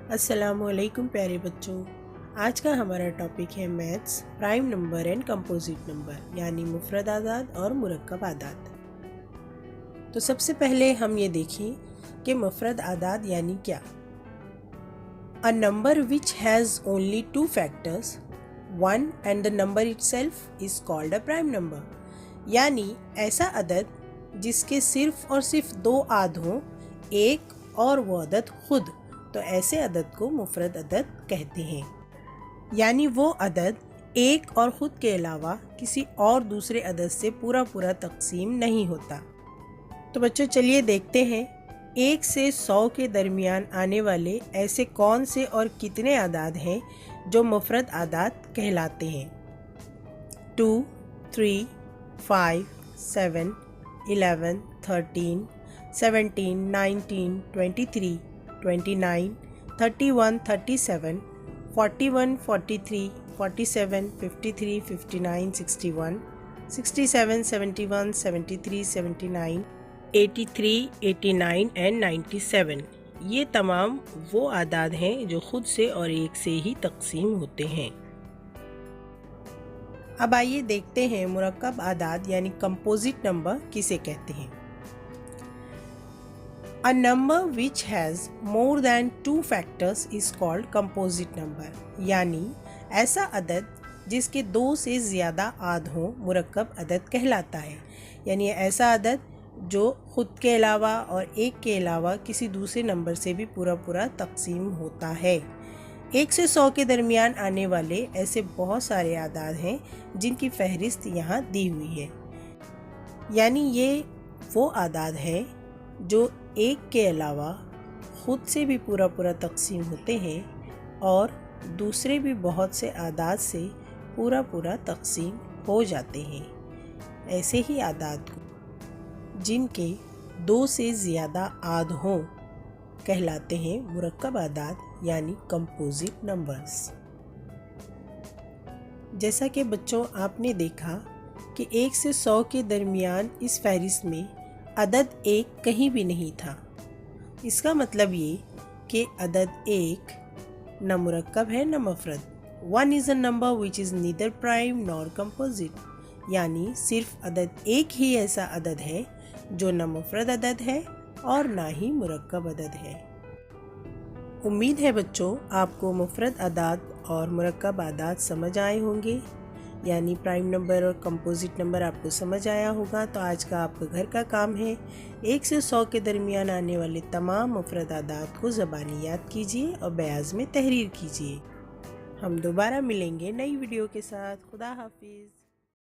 अस्सलामुअलैकुम प्यारे बच्चों। आज का हमारा टॉपिक है maths, prime number and composite number यानी मुफरद आदाद और मुरक्कब आदाद। तो सबसे पहले हम ये देखें कि मुफरद आदाद यानी क्या। A number which has only two factors, one and the number itself is called a prime number. यानी ऐसा अदद जिसके सिर्फ और सिर्फ दो आद हों, एक और वो अदद खुद, तो ऐसे अदद को मुफरद अदद कहते हैं। यानी वो अदद एक और ख़ुद के अलावा किसी और दूसरे अदद से पूरा पूरा तकसीम नहीं होता। तो बच्चों चलिए देखते हैं 1 से 100 के दरमियान आने वाले ऐसे कौन से और कितने आदाद हैं जो मुफरद आदाद कहलाते हैं। 2, 3, 5, 7, 11, 13, 17, 19, 23, 29, 31, 37, 41, 43, 47, 53, 59, 61, 67, 71, 73, 79, 83, 89 एंड 97। ये तमाम वो आदाद हैं जो खुद से और एक से ही तकसीम होते हैं। अब आइए देखते हैं मुरक्कब आदाद यानी कंपोजिट नंबर किसे कहते हैं। A number which has more than two factors is called composite number। यानी ऐसा अदद जिसके दो से ज़्यादा आद हों मुरक्कब अदद कहलाता है। यानी ऐसा अदद जो ख़ुद के अलावा और एक के अलावा किसी दूसरे नंबर से भी पूरा पूरा तकसीम होता है। 1 से 100 के दरमियान आने वाले ऐसे बहुत सारे आदाद हैं जिनकी फहरिस्त यहाँ दी हुई है। यानी ये वो आदाद है जो एक के अलावा ख़ुद से भी पूरा पूरा तकसीम होते हैं और दूसरे भी बहुत से आदाद से पूरा पूरा तकसीम हो जाते हैं। ऐसे ही आदाद को जिनके दो से ज़्यादा आद हों कहलाते हैं मुरक्कब आदाद यानी कंपोजिट नंबर्स। जैसा कि बच्चों आपने देखा कि 1 से 100 के दरमियान इस फहरिस्त में अदद एक कहीं भी नहीं था। इसका मतलब ये कि अदद एक न मुरक्कब है न मुफरद। 1 is a number which is neither prime nor composite. यानी सिर्फ अदद एक ही ऐसा अदद है जो न मुफरद अदद है और ना ही मुरक्कब अदद है। उम्मीद है बच्चों आपको मुफरद आदाद और मुरक्कब आदाद समझ आए होंगे, यानी प्राइम नंबर और कंपोजिट नंबर आपको समझ आया होगा। तो आज का आपका घर का काम है 1 से 100 के दरमियान आने वाले तमाम मुफरद आदाद को ज़बानी याद कीजिए और बयाज़ में तहरीर कीजिए। हम दोबारा मिलेंगे नई वीडियो के साथ। खुदा हाफिज़।